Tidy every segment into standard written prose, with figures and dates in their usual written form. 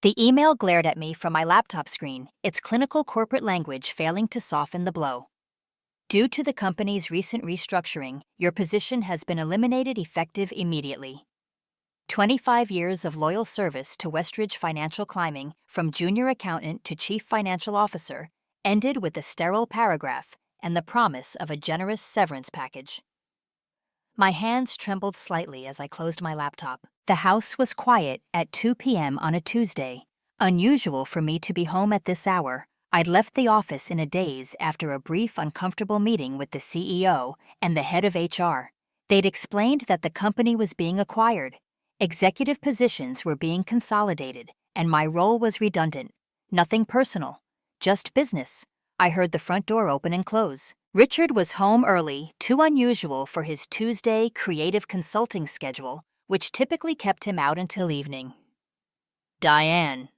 The email glared at me from my laptop screen, its clinical corporate language failing to soften the blow. Due to the company's recent restructuring, your position has been eliminated effective immediately. 25 years of loyal service to Westridge Financial Climbing, from junior accountant to chief financial officer, ended with a sterile paragraph and the promise of a generous severance package. My hands trembled slightly as I closed my laptop. The house was quiet at 2 p.m. on a Tuesday. Unusual for me to be home at this hour. I'd left the office in a daze after a brief, uncomfortable meeting with the CEO and the head of HR. They'd explained that the company was being acquired. Executive positions were being consolidated, and my role was redundant. Nothing personal, just business. I heard the front door open and close. Richard was home early, too unusual for his Tuesday creative consulting schedule, which typically kept him out until evening. "Diane."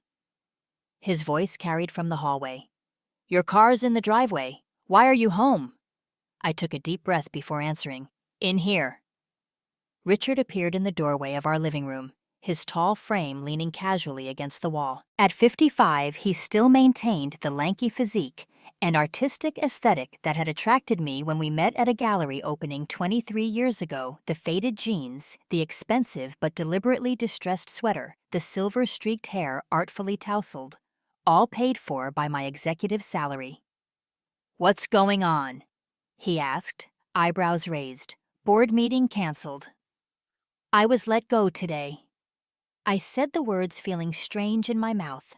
His voice carried from the hallway. "Your car's in the driveway. Why are you home?" I took a deep breath before answering. "In here." Richard appeared in the doorway of our living room, his tall frame leaning casually against the wall. At 55, he still maintained the lanky physique and artistic aesthetic that had attracted me when we met at a gallery opening 23 years ago. The faded jeans, the expensive but deliberately distressed sweater, the silver-streaked hair artfully tousled, all paid for by my executive salary. "What's going on?" he asked, eyebrows raised. "Board meeting canceled." "I was let go today." I said the words feeling strange in my mouth.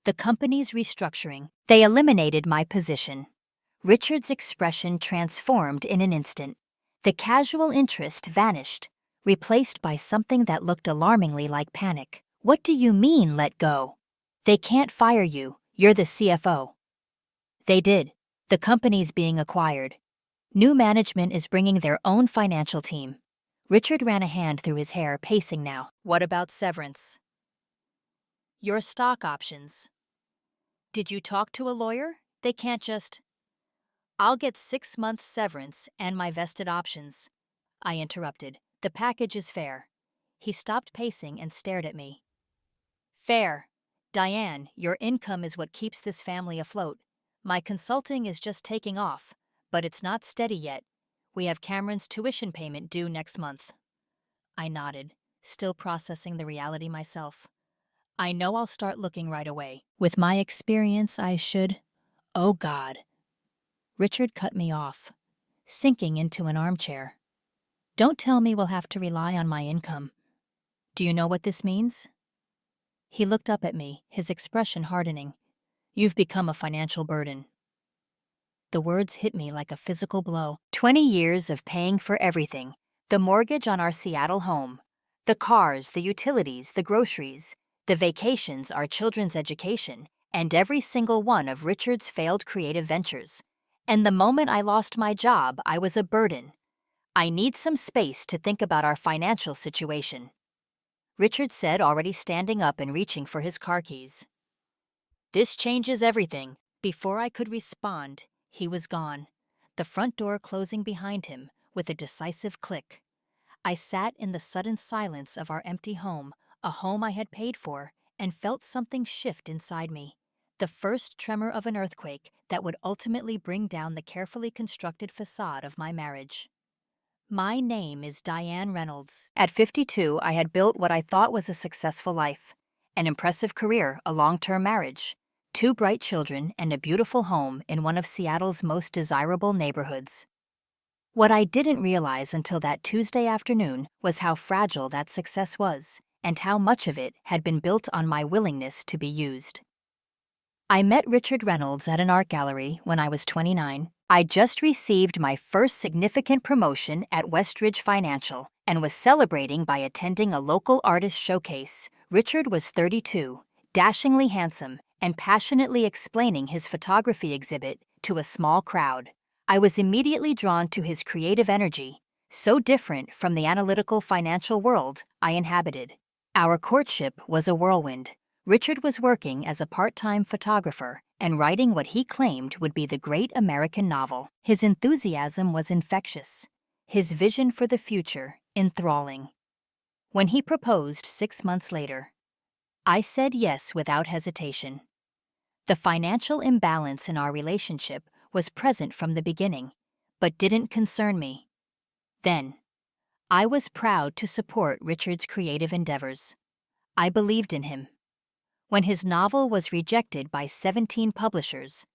The company's restructuring. They eliminated my position. Richard's expression transformed in an instant. The casual interest vanished, replaced by something that looked alarmingly like panic. "What do you mean, let go?" "They can't fire you. You're the CFO." "They did. The company's being acquired. New management is bringing their own financial team." Richard ran a hand through his hair, pacing now. "What about severance?" "Your stock options." "Did you talk to a lawyer? They can't just—" "I'll get 6 months severance and my vested options." I interrupted. "The package is fair." He stopped pacing and stared at me. "Fair. Diane, your income is what keeps this family afloat. My consulting is just taking off, but it's not steady yet. We have Cameron's tuition payment due next month." I nodded, still processing the reality myself. "I know I'll start looking right away. With my experience, I should—" "Oh, God." Richard cut me off, sinking into an armchair. "Don't tell me we'll have to rely on my income. Do you know what this means?" He looked up at me, his expression hardening. "You've become a financial burden." The words hit me like a physical blow. 20 years of paying for everything. The mortgage on our Seattle home. The cars, the utilities, the groceries, the vacations, our children's education, and every single one of Richard's failed creative ventures. And the moment I lost my job, I was a burden. "I need some space to think about our financial situation," Richard said, already standing up and reaching for his car keys. "This changes everything." Before I could respond, he was gone, the front door closing behind him with a decisive click. I sat in the sudden silence of our empty home, a home I had paid for, and felt something shift inside me. The first tremor of an earthquake that would ultimately bring down the carefully constructed facade of my marriage. My name is Diane Reynolds. At 52, I had built what I thought was a successful life. An impressive career, a long-term marriage, 2 bright children, and a beautiful home in one of Seattle's most desirable neighborhoods. What I didn't realize until that Tuesday afternoon was how fragile that success was, and how much of it had been built on my willingness to be used. I met Richard Reynolds at an art gallery when I was 29. I just received my first significant promotion at Westridge Financial and was celebrating by attending a local artist showcase. Richard was 32, dashingly handsome, and passionately explaining his photography exhibit to a small crowd. I was immediately drawn to his creative energy, so different from the analytical financial world I inhabited. Our courtship was a whirlwind. Richard was working as a part-time photographer and writing what he claimed would be the great American novel. His enthusiasm was infectious, his vision for the future enthralling. When he proposed 6 months later, I said yes without hesitation. The financial imbalance in our relationship was present from the beginning, but didn't concern me. Then, I was proud to support Richard's creative endeavors. I believed in him. When his novel was rejected by 17 publishers,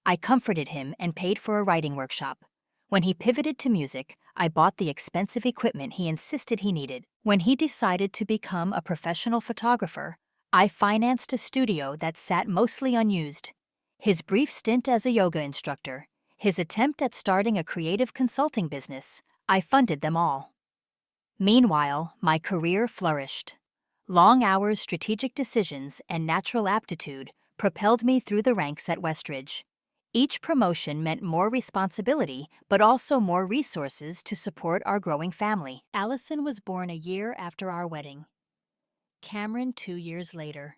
I comforted him and paid for a writing workshop. When he pivoted to music, I bought the expensive equipment he insisted he needed. When he decided to become a professional photographer, I financed a studio that sat mostly unused. His brief stint as a yoga instructor, his attempt at starting a creative consulting business, I funded them all. Meanwhile, my career flourished. Long hours, strategic decisions, and natural aptitude propelled me through the ranks at Westridge. Each promotion meant more responsibility, but also more resources to support our growing family. Allison was born a year after our wedding. Cameron 2 years later.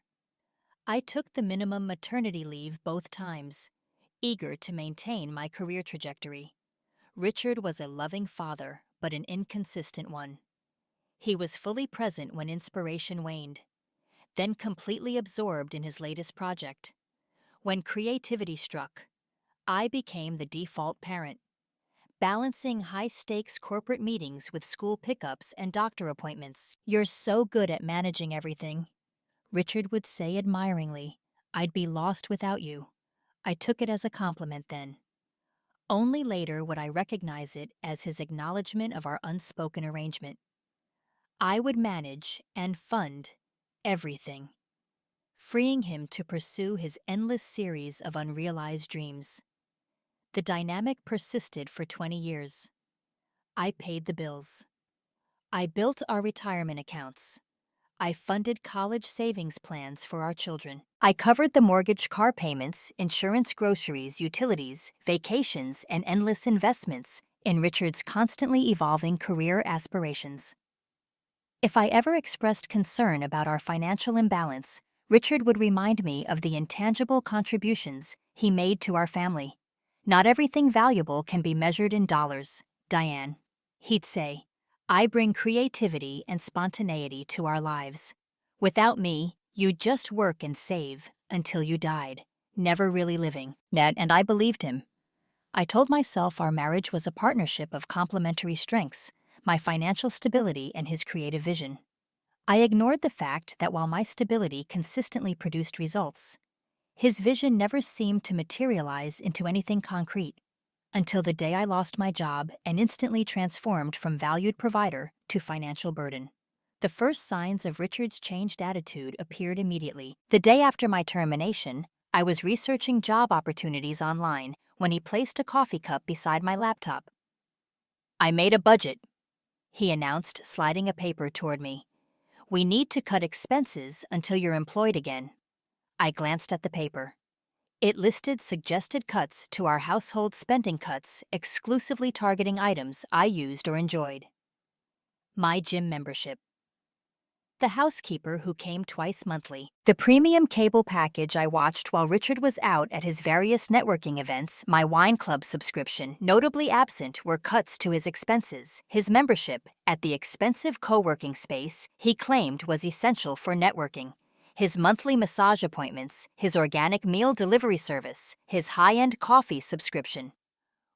I took the minimum maternity leave both times, eager to maintain my career trajectory. Richard was a loving father, but an inconsistent one. He was fully present when inspiration waned, then completely absorbed in his latest project. When creativity struck, I became the default parent, balancing high-stakes corporate meetings with school pickups and doctor appointments. "You're so good at managing everything," Richard would say admiringly. "I'd be lost without you." I took it as a compliment then. Only later would I recognize it as his acknowledgement of our unspoken arrangement. I would manage and fund everything, freeing him to pursue his endless series of unrealized dreams. The dynamic persisted for 20 years. I paid the bills. I built our retirement accounts. I funded college savings plans for our children. I covered the mortgage, car payments, insurance, groceries, utilities, vacations, and endless investments in Richard's constantly evolving career aspirations. If I ever expressed concern about our financial imbalance, Richard would remind me of the intangible contributions he made to our family. "Not everything valuable can be measured in dollars, Diane," he'd say. "I bring creativity and spontaneity to our lives. Without me, you'd just work and save until you died, never really living." And I believed him. I told myself our marriage was a partnership of complementary strengths, my financial stability and his creative vision. I ignored the fact that while my stability consistently produced results, his vision never seemed to materialize into anything concrete, until the day I lost my job and instantly transformed from valued provider to financial burden. The first signs of Richard's changed attitude appeared immediately. The day after my termination, I was researching job opportunities online when he placed a coffee cup beside my laptop. "I made a budget," he announced, sliding a paper toward me. "We need to cut expenses until you're employed again." I glanced at the paper. It listed suggested cuts to our household spending cuts, exclusively targeting items I used or enjoyed. My gym membership. The housekeeper who came twice monthly. The premium cable package I watched while Richard was out at his various networking events, my wine club subscription. Notably absent were cuts to his expenses. His membership at the expensive co-working space he claimed was essential for networking. His monthly massage appointments, his organic meal delivery service, his high-end coffee subscription.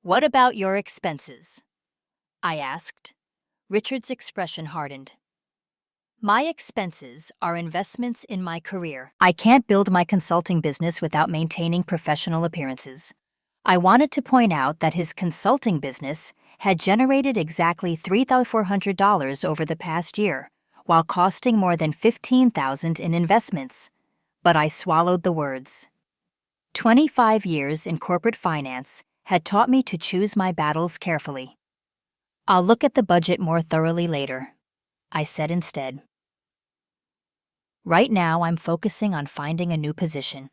"What about your expenses?" I asked. Richard's expression hardened. "My expenses are investments in my career. I can't build my consulting business without maintaining professional appearances." I wanted to point out that his consulting business had generated exactly $3,400 over the past year, while costing more than $15,000 in investments. But I swallowed the words. 25 years in corporate finance had taught me to choose my battles carefully. "I'll look at the budget more thoroughly later," I said instead. Right now, I'm focusing on finding a new position.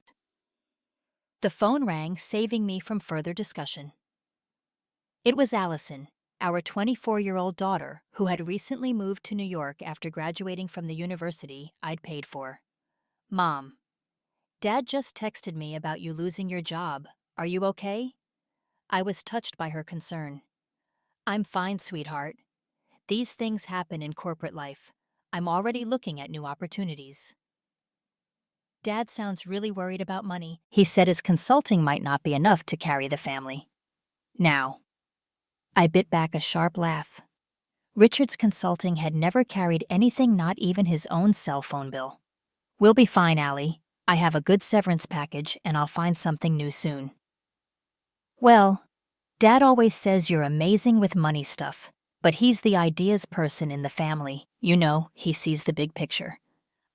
The phone rang, saving me from further discussion. It was Allison, our 24-year-old daughter, who had recently moved to New York after graduating from the university I'd paid for. "Mom, Dad just texted me about you losing your job. Are you okay?" I was touched by her concern. "I'm fine, sweetheart. These things happen in corporate life. I'm already looking at new opportunities." Dad sounds really worried about money. He said his consulting might not be enough to carry the family. Now, I bit back a sharp laugh. Richard's consulting had never carried anything, not even his own cell phone bill. We'll be fine, Allie. I have a good severance package and I'll find something new soon. Well, Dad always says you're amazing with money stuff, but he's the ideas person in the family. You know, he sees the big picture.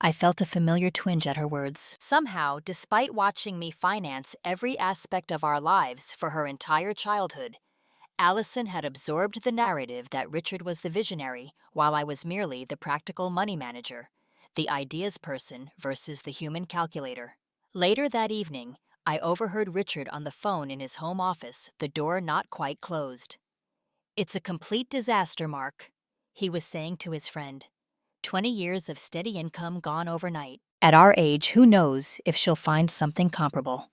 I felt a familiar twinge at her words. Somehow, despite watching me finance every aspect of our lives for her entire childhood, Allison had absorbed the narrative that Richard was the visionary, while I was merely the practical money manager, the ideas person versus the human calculator. Later that evening, I overheard Richard on the phone in his home office, the door not quite closed. "It's a complete disaster, Mark," he was saying to his friend. 20 years of steady income gone overnight. At our age, who knows if she'll find something comparable?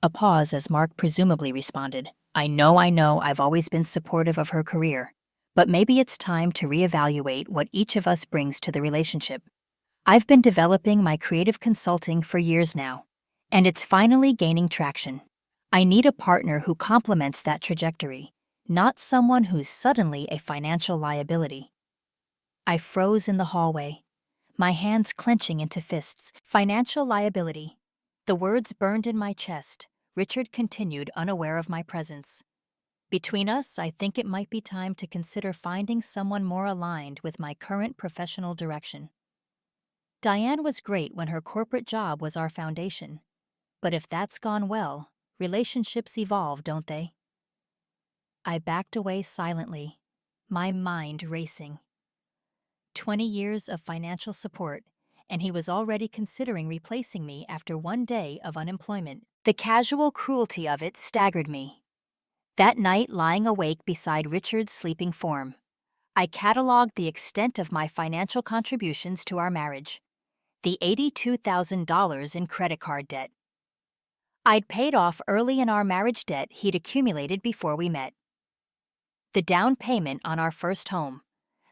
A pause as Mark presumably responded, I know, I've always been supportive of her career, but maybe it's time to reevaluate what each of us brings to the relationship. I've been developing my creative consulting for years now, and it's finally gaining traction. I need a partner who complements that trajectory, not someone who's suddenly a financial liability. I froze in the hallway, my hands clenching into fists. Financial liability. The words burned in my chest. Richard continued, unaware of my presence. Between us, I think it might be time to consider finding someone more aligned with my current professional direction. Diane was great when her corporate job was our foundation. But if that's gone well, relationships evolve, don't they? I backed away silently, my mind racing. 20 years of financial support, and he was already considering replacing me after one day of unemployment. The casual cruelty of it staggered me. That night, lying awake beside Richard's sleeping form, I cataloged the extent of my financial contributions to our marriage. The $82,000 in credit card debt. I'd paid off early in our marriage debt he'd accumulated before we met. The down payment on our first home.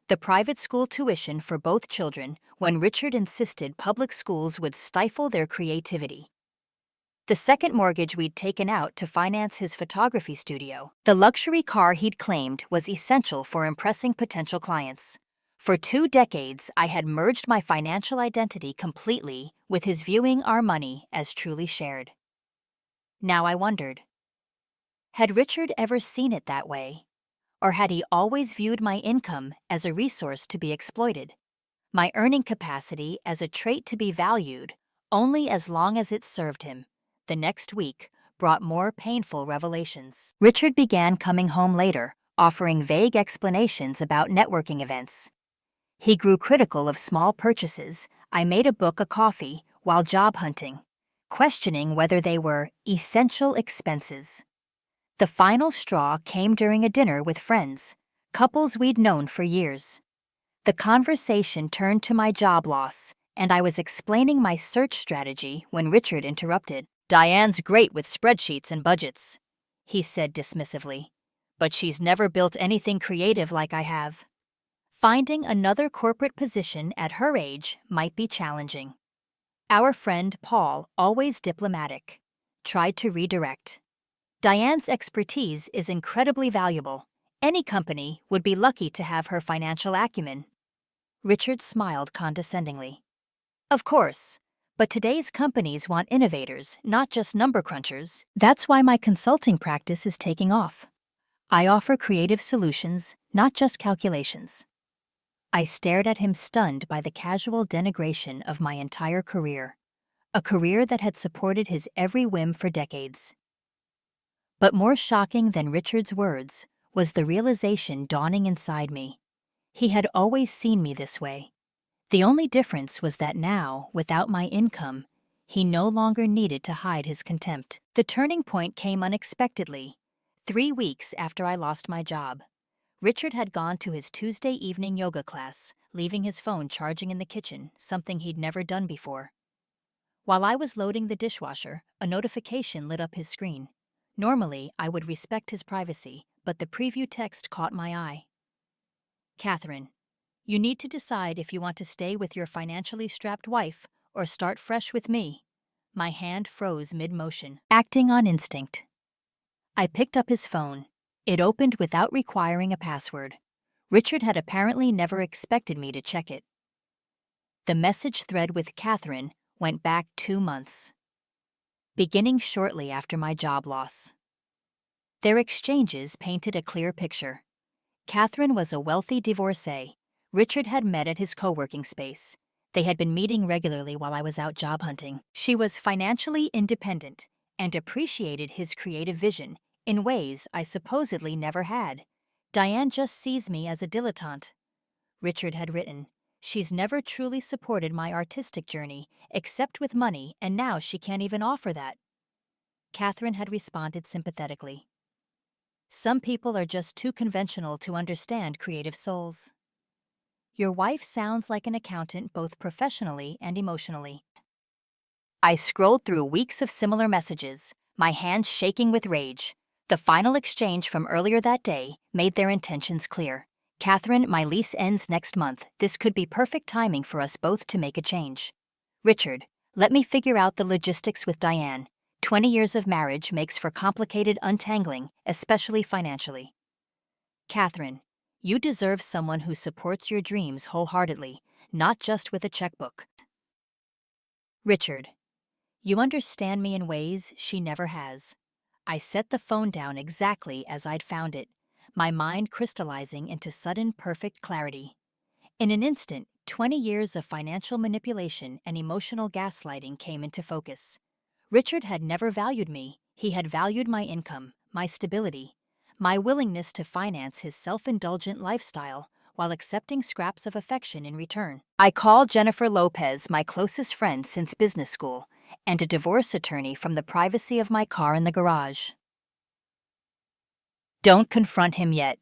The private school tuition for both children when Richard insisted public schools would stifle their creativity. The second mortgage we'd taken out to finance his photography studio. The luxury car he'd claimed was essential for impressing potential clients. For 2 decades, I had merged my financial identity completely with his viewing our money as truly shared. Now I wondered, had Richard ever seen it that way? Or had he always viewed my income as a resource to be exploited, my earning capacity as a trait to be valued only as long as it served him? The next week brought more painful revelations. Richard began coming home later, offering vague explanations about networking events. He grew critical of small purchases I made a book a coffee while job hunting, questioning whether they were essential expenses. The final straw came during a dinner with friends, couples we'd known for years. The conversation turned to my job loss, and I was explaining my search strategy when Richard interrupted. "Diane's great with spreadsheets and budgets," he said dismissively, "but she's never built anything creative like I have." Finding another corporate position at her age might be challenging. Our friend Paul, always diplomatic, tried to redirect. Diane's expertise is incredibly valuable. Any company would be lucky to have her financial acumen. Richard smiled condescendingly. Of course, but today's companies want innovators, not just number crunchers. That's why my consulting practice is taking off. I offer creative solutions, not just calculations. I stared at him, stunned by the casual denigration of my entire career, a career that had supported his every whim for decades. But more shocking than Richard's words was the realization dawning inside me. He had always seen me this way. The only difference was that now, without my income, he no longer needed to hide his contempt. The turning point came unexpectedly. 3 weeks after I lost my job, Richard had gone to his Tuesday evening yoga class, leaving his phone charging in the kitchen, something he'd never done before. While I was loading the dishwasher, a notification lit up his screen. Normally, I would respect his privacy, but the preview text caught my eye. "Catherine, you need to decide if you want to stay with your financially strapped wife or start fresh with me. My hand froze mid-motion, acting on instinct. I picked up his phone. It opened without requiring a password. Richard had apparently never expected me to check it. The message thread with Catherine went back 2 months, beginning shortly after my job loss. Their exchanges painted a clear picture. Catherine was a wealthy divorcee. Richard had met at his co-working space. They had been meeting regularly while I was out job hunting. She was financially independent and appreciated his creative vision in ways I supposedly never had. Diane just sees me as a dilettante. Richard had written, "She's never truly supported my artistic journey, except with money, and now she can't even offer that." Catherine had responded sympathetically. "Some people are just too conventional to understand creative souls." Your wife sounds like an accountant both professionally and emotionally. I scrolled through weeks of similar messages, my hands shaking with rage. The final exchange from earlier that day made their intentions clear. "Catherine, my lease ends next month. This could be perfect timing for us both to make a change." Richard, "Let me figure out the logistics with Diane. 20 years of marriage makes for complicated untangling, especially financially." Catherine, "You deserve someone who supports your dreams wholeheartedly, not just with a checkbook." Richard, "You understand me in ways she never has." I set the phone down exactly as I'd found it, my mind crystallizing into sudden perfect clarity. In an instant, 20 years of financial manipulation and emotional gaslighting came into focus. Richard had never valued me. He had valued my income, my stability, my willingness to finance his self-indulgent lifestyle while accepting scraps of affection in return. I called Jennifer Lopez, my closest friend since business school, and a divorce attorney from the privacy of my car in the garage. "Don't confront him yet,"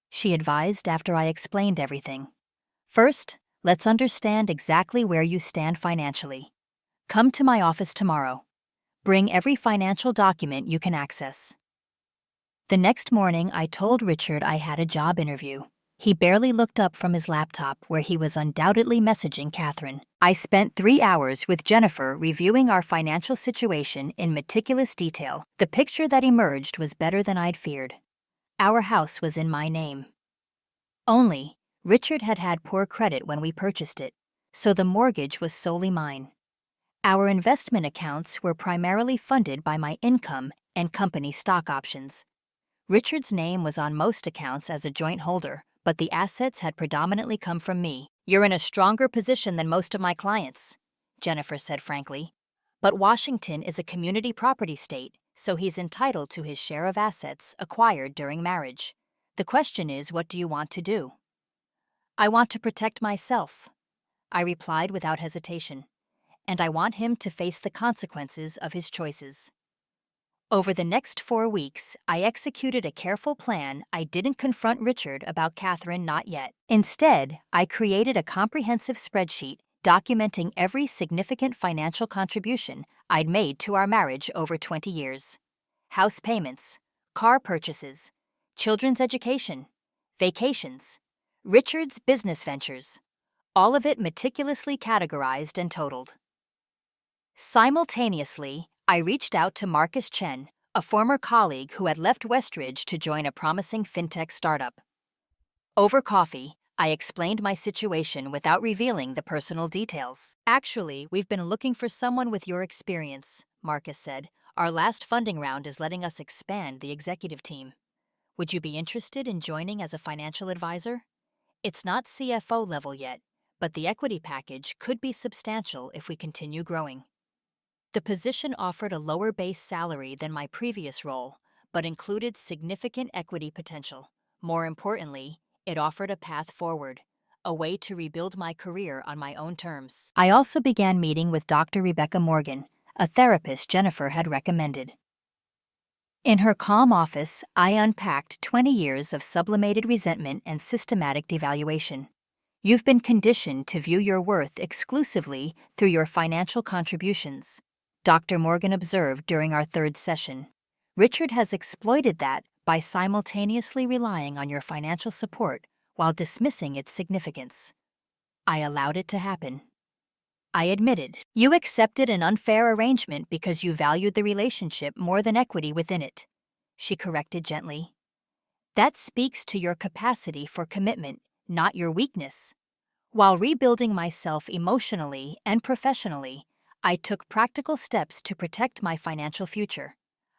she advised after I explained everything. "First, let's understand exactly where you stand financially. Come to my office tomorrow. Bring every financial document you can access." The next morning, I told Richard I had a job interview. He barely looked up from his laptop, where he was undoubtedly messaging Catherine. I spent 3 hours with Jennifer reviewing our financial situation in meticulous detail. The picture that emerged was better than I'd feared. Our house was in my name. Only, Richard had had poor credit when we purchased it, so the mortgage was solely mine. Our investment accounts were primarily funded by my income and company stock options. Richard's name was on most accounts as a joint holder, but the assets had predominantly come from me. "You're in a stronger position than most of my clients," Jennifer said frankly. "But Washington is a community property state, so he's entitled to his share of assets acquired during marriage. The question is, what do you want to do?" "I want to protect myself," I replied without hesitation, "and I want him to face the consequences of his choices." Over the next 4 weeks, I executed a careful plan. I didn't confront Richard about Catherine, not yet. Instead, I created a comprehensive spreadsheet documenting every significant financial contribution I'd made to our marriage over 20 years. House payments, car purchases, children's education, vacations, Richard's business ventures, all of it meticulously categorized and totaled. Simultaneously, I reached out to Marcus Chen, a former colleague who had left Westridge to join a promising fintech startup. Over coffee, I explained my situation without revealing the personal details. "Actually, we've been looking for someone with your experience," Marcus said. "Our last funding round is letting us expand the executive team. Would you be interested in joining as a financial advisor? It's not CFO level yet, but the equity package could be substantial if we continue growing." The position offered a lower base salary than my previous role, but included significant equity potential. More importantly, it offered a path forward, a way to rebuild my career on my own terms. I also began meeting with Dr. Rebecca Morgan, a therapist Jennifer had recommended. In her calm office, I unpacked 20 years of sublimated resentment and systematic devaluation. "You've been conditioned to view your worth exclusively through your financial contributions," Dr. Morgan observed during our 3rd session. "Richard has exploited that by simultaneously relying on your financial support while dismissing its significance." I allowed it to happen. I admitted. You accepted an unfair arrangement because you valued the relationship more than equity within it. She corrected gently. That speaks to your capacity for commitment, not your weakness. While rebuilding myself emotionally and professionally, I took practical steps to protect my financial future.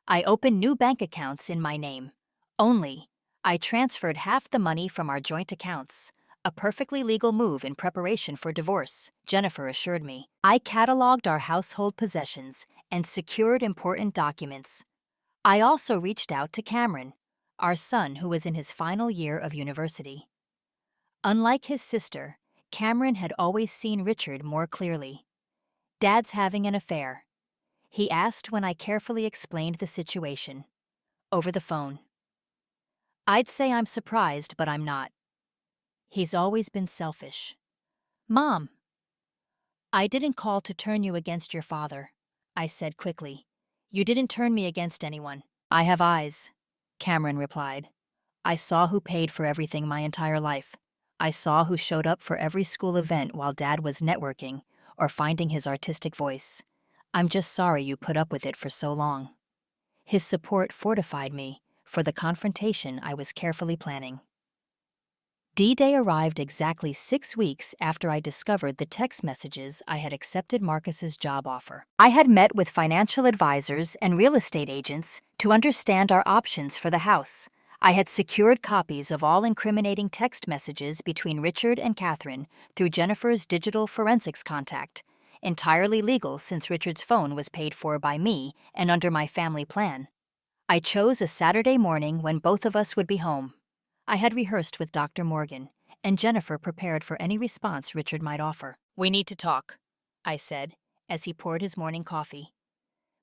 I opened new bank accounts in my name. Only, I transferred half the money from our joint accounts. A perfectly legal move in preparation for divorce, Jennifer assured me. I cataloged our household possessions and secured important documents. I also reached out to Cameron, our son who was in his final year of university. Unlike his sister, Cameron had always seen Richard more clearly. Dad's having an affair. He asked when I carefully explained the situation. Over the phone. I'd say I'm surprised, but I'm not. He's always been selfish. Mom. I didn't call to turn you against your father, I said quickly. You didn't turn me against anyone. I have eyes, Cameron replied. I saw who paid for everything my entire life. I saw who showed up for every school event while Dad was networking or finding his artistic voice. I'm just sorry you put up with it for so long. His support fortified me for the confrontation I was carefully planning. D-Day arrived exactly 6 weeks after I discovered the text messages I had accepted Marcus's job offer. I had met with financial advisors and real estate agents to understand our options for the house. I had secured copies of all incriminating text messages between Richard and Catherine through Jennifer's digital forensics contact, entirely legal since Richard's phone was paid for by me and under my family plan. I chose a Saturday morning when both of us would be home. I had rehearsed with Dr. Morgan, and Jennifer prepared for any response Richard might offer. We need to talk, I said, as he poured his morning coffee.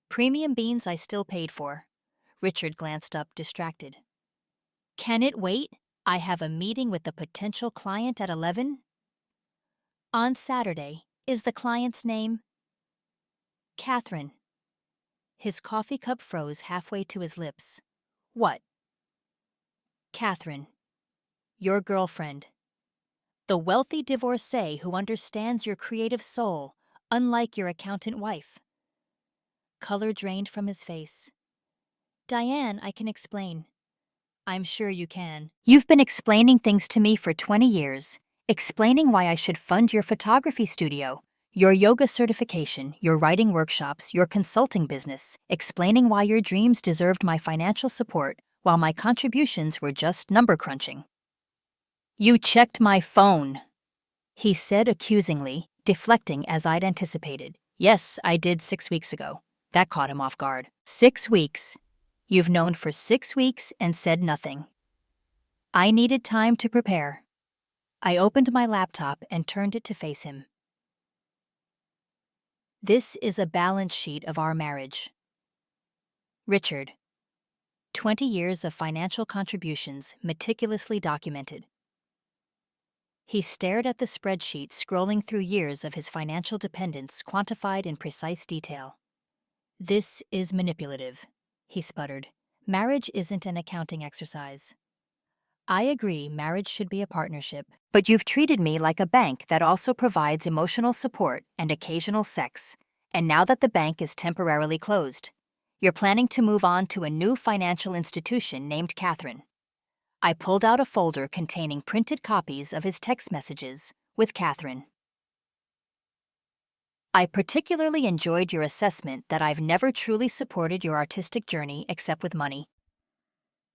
Premium beans I still paid for. Richard glanced up, distracted. Can it wait? I have a meeting with a potential client at 11. On Saturday. Is the client's name? Catherine. His coffee cup froze halfway to his lips. What? Catherine. Your girlfriend. The wealthy divorcee who understands your creative soul, unlike your accountant wife. Color drained from his face. Diane, I can explain. I'm sure you can. You've been explaining things to me for 20 years, explaining why I should fund your photography studio, your yoga certification, your writing workshops, your consulting business, explaining why your dreams deserved my financial support while my contributions were just number crunching. You checked my phone, he said accusingly, deflecting as I'd anticipated. Yes, I did 6 weeks ago. That caught him off guard. 6 weeks. You've known for 6 weeks and said nothing. I needed time to prepare. I opened my laptop and turned it to face him. This is a balance sheet of our marriage. Richard. 20 years of financial contributions meticulously documented. He stared at the spreadsheet, scrolling through years of his financial dependence quantified in precise detail. This is manipulative, he sputtered. Marriage isn't an accounting exercise. I agree marriage should be a partnership, but you've treated me like a bank that also provides emotional support and occasional sex, and now that the bank is temporarily closed, you're planning to move on to a new financial institution named Catherine. I pulled out a folder containing printed copies of his text messages with Catherine. I particularly enjoyed your assessment that I've never truly supported your artistic journey except with money.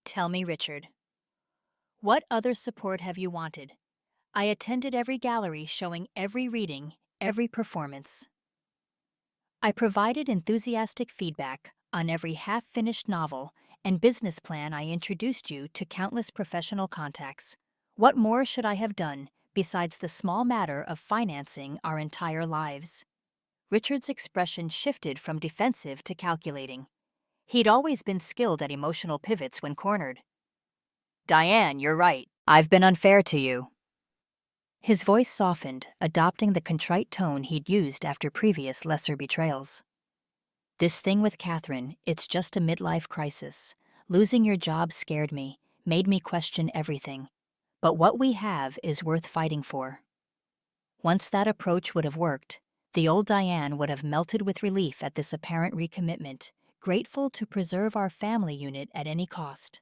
Tell me, Richard. What other support have you wanted? I attended every gallery showing every reading, every performance. I provided enthusiastic feedback on every half-finished novel and business plan. I introduced you to countless professional contacts. What more should I have done besides the small matter of financing our entire lives? Richard's expression shifted from defensive to calculating. He'd always been skilled at emotional pivots when cornered. Diane, you're right. I've been unfair to you. His voice softened, adopting the contrite tone he'd used after previous lesser betrayals. This thing with Catherine, it's just a midlife crisis. Losing your job scared me, made me question everything. But what we have is worth fighting for. Once that approach would have worked, The old Diane would have melted with relief at this apparent recommitment, grateful to preserve our family unit at any cost.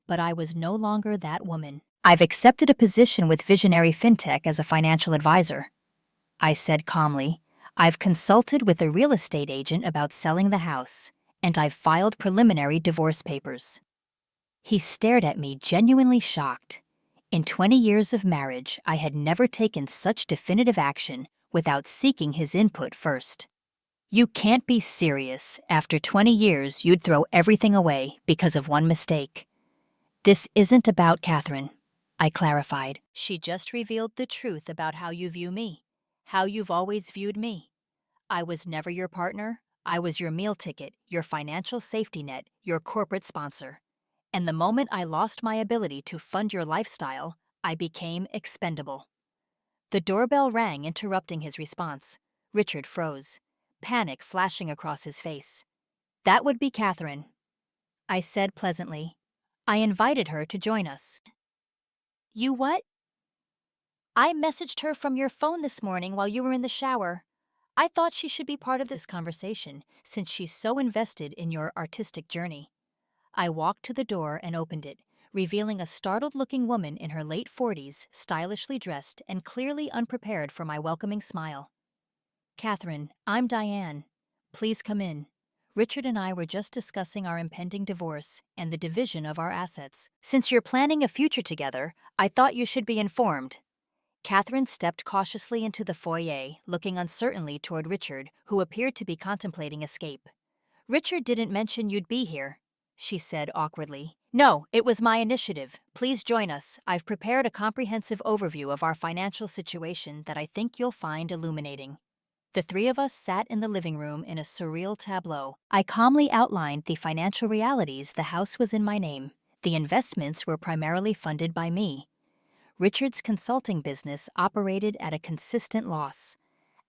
But I was no longer that woman. I've accepted a position with Visionary FinTech as a financial advisor, I said calmly. I've consulted with a real estate agent about selling the house, and I've filed preliminary divorce papers. He stared at me, genuinely shocked. In 20 years of marriage, I had never taken such definitive action without seeking his input first. You can't be serious. After 20 years, you'd throw everything away because of one mistake. This isn't about Catherine, I clarified. She just revealed the truth about how you view me, how you've always viewed me. I was never your partner. I was your meal ticket, your financial safety net, your corporate sponsor. And the moment I lost my ability to fund your lifestyle, I became expendable. The doorbell rang, interrupting his response. Richard froze, panic flashing across his face. That would be Catherine, I said pleasantly. I invited her to join us. You what? I messaged her from your phone this morning while you were in the shower. I thought she should be part of this conversation since she's so invested in your artistic journey. I walked to the door and opened it, revealing a startled-looking woman in her late 40s, stylishly dressed and clearly unprepared for my welcoming smile. Catherine, I'm Diane. Please come in. Richard and I were just discussing our impending divorce and the division of our assets. Since you're planning a future together, I thought you should be informed. Catherine stepped cautiously into the foyer, looking uncertainly toward Richard, who appeared to be contemplating escape. Richard didn't mention you'd be here, she said awkwardly. No, it was my initiative. Please join us. I've prepared a comprehensive overview of our financial situation that I think you'll find illuminating. The three of us sat in the living room in a surreal tableau. I calmly outlined the financial realities. The house was in my name. The investments were primarily funded by me. Richard's consulting business operated at a consistent loss.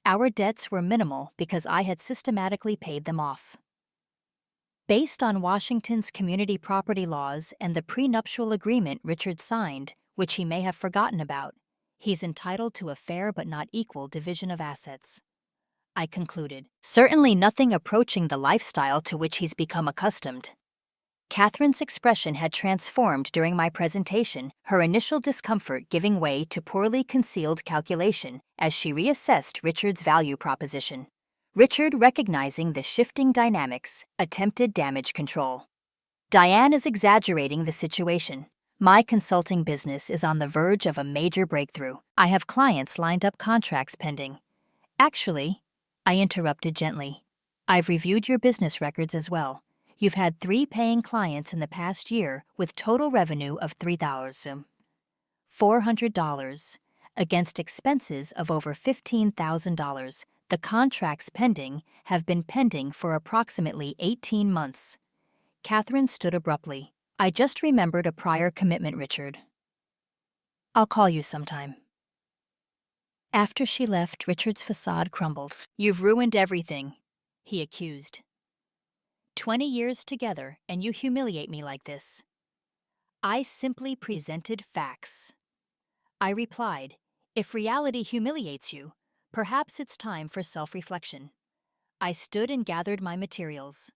Our debts were minimal because I had systematically paid them off. Based on Washington's community property laws and the prenuptial agreement Richard signed, which he may have forgotten about, he's entitled to a fair but not equal division of assets. I concluded. Certainly nothing approaching the lifestyle to which he's become accustomed. Catherine's expression had transformed during my presentation, her initial discomfort giving way to poorly concealed calculation as she reassessed Richard's value proposition. Richard, recognizing the shifting dynamics, attempted damage control. Diane is exaggerating the situation. My consulting business is on the verge of a major breakthrough. I have clients lined up, contracts pending. Actually, I interrupted gently. I've reviewed your business records as well. You've had 3 paying clients in the past year with total revenue of $3,400 against expenses of over $15,000. The contracts pending have been pending for approximately 18 months. Catherine stood abruptly. I just remembered a prior commitment, Richard. I'll call you sometime. After she left, Richard's facade crumbled. You've ruined everything, he accused. 20 years together, and you humiliate me like this. I simply presented facts. I replied, if reality humiliates you, perhaps it's time for self-reflection. I stood and gathered my materials.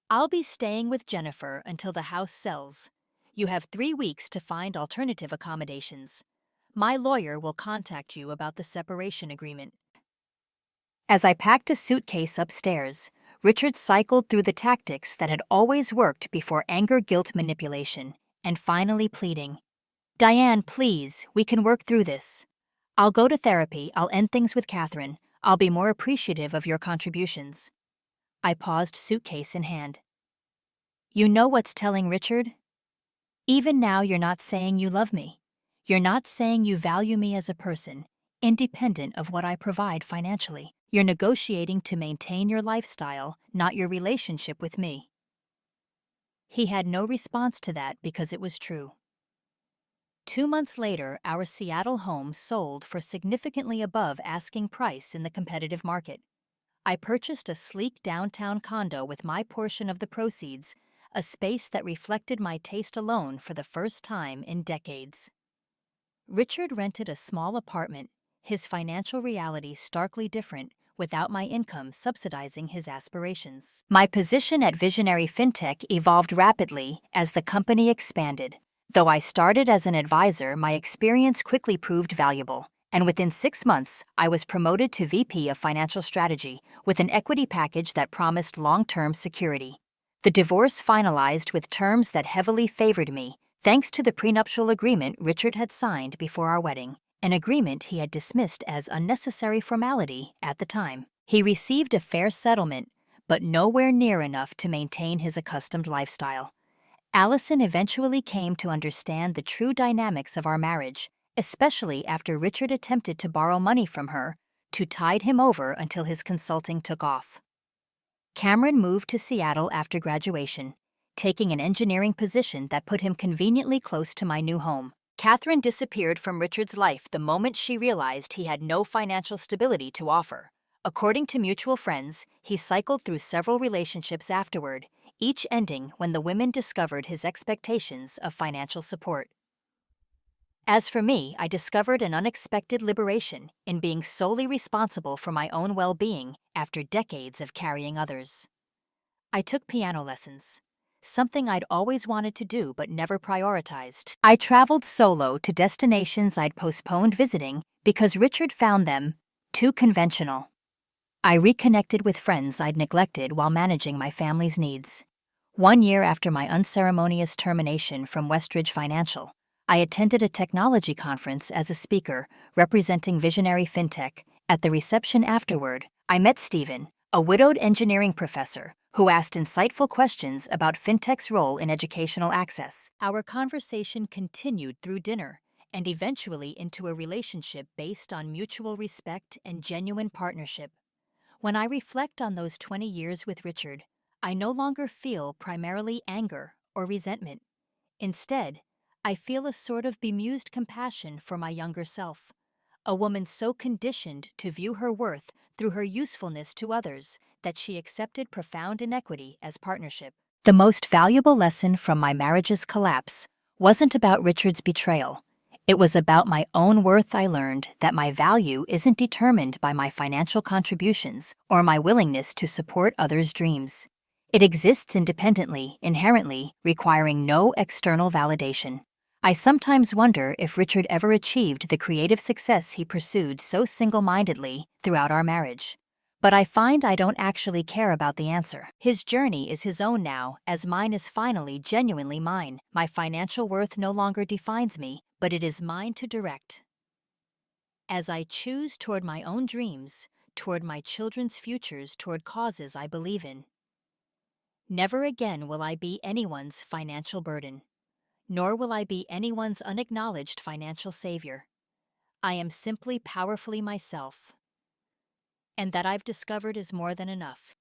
I'll be staying with Jennifer until the house sells. You have 3 weeks to find alternative accommodations. My lawyer will contact you about the separation agreement. As I packed a suitcase upstairs, Richard cycled through the tactics that had always worked before anger, guilt, manipulation, and finally pleading. Diane, please, we can work through this. I'll go to therapy, I'll end things with Catherine, I'll be more appreciative of your contributions. I paused, suitcase in hand. You know what's telling, Richard? Even now you're not saying you love me. You're not saying you value me as a person, independent of what I provide financially. You're negotiating to maintain your lifestyle, not your relationship with me. He had no response to that because it was true. 2 months later, our Seattle home sold for significantly above asking price in the competitive market. I purchased a sleek downtown condo with my portion of the proceeds, a space that reflected my taste alone for the first time in decades. Richard rented a small apartment, his financial reality starkly different, without my income subsidizing his aspirations. My position at Visionary FinTech evolved rapidly as the company expanded. Though I started as an advisor, my experience quickly proved valuable, and within 6 months, I was promoted to VP of Financial Strategy with an equity package that promised long-term security. The divorce finalized with terms that heavily favored me, thanks to the prenuptial agreement Richard had signed before our wedding, an agreement he had dismissed as unnecessary formality at the time. He received a fair settlement, but nowhere near enough to maintain his accustomed lifestyle. Allison eventually came to understand the true dynamics of our marriage, especially after Richard attempted to borrow money from her to tide him over until his consulting took off. Cameron moved to Seattle after graduation, taking an engineering position that put him conveniently close to my new home. Catherine disappeared from Richard's life the moment she realized he had no financial stability to offer. According to mutual friends, he cycled through several relationships afterward, each ending when the women discovered his expectations of financial support. As for me, I discovered an unexpected liberation in being solely responsible for my own well-being after decades of carrying others. I took piano lessons, something I'd always wanted to do but never prioritized. I traveled solo to destinations I'd postponed visiting because Richard found them too conventional. I reconnected with friends I'd neglected while managing my family's needs. 1 year after my unceremonious termination from Westridge Financial, I attended a technology conference as a speaker representing Visionary FinTech. At the reception afterward, I met Stephen, a widowed engineering professor, who asked insightful questions about FinTech's role in educational access. Our conversation continued through dinner and eventually into a relationship based on mutual respect and genuine partnership. When I reflect on those 20 years with Richard, I no longer feel primarily anger or resentment. Instead, I feel a sort of bemused compassion for my younger self, a woman so conditioned to view her worth through her usefulness to others that she accepted profound inequity as partnership. The most valuable lesson from my marriage's collapse wasn't about Richard's betrayal. It was about my own worth. I learned that my value isn't determined by my financial contributions or my willingness to support others' dreams. It exists independently, inherently, requiring no external validation. I sometimes wonder if Richard ever achieved the creative success he pursued so single-mindedly throughout our marriage. But I find I don't actually care about the answer. His journey is his own now, as mine is finally genuinely mine. My financial worth no longer defines me, but it is mine to direct. As I choose toward my own dreams, toward my children's futures, toward causes I believe in. Never again will I be anyone's financial burden, nor will I be anyone's unacknowledged financial savior. I am simply powerfully myself. And that I've discovered is more than enough.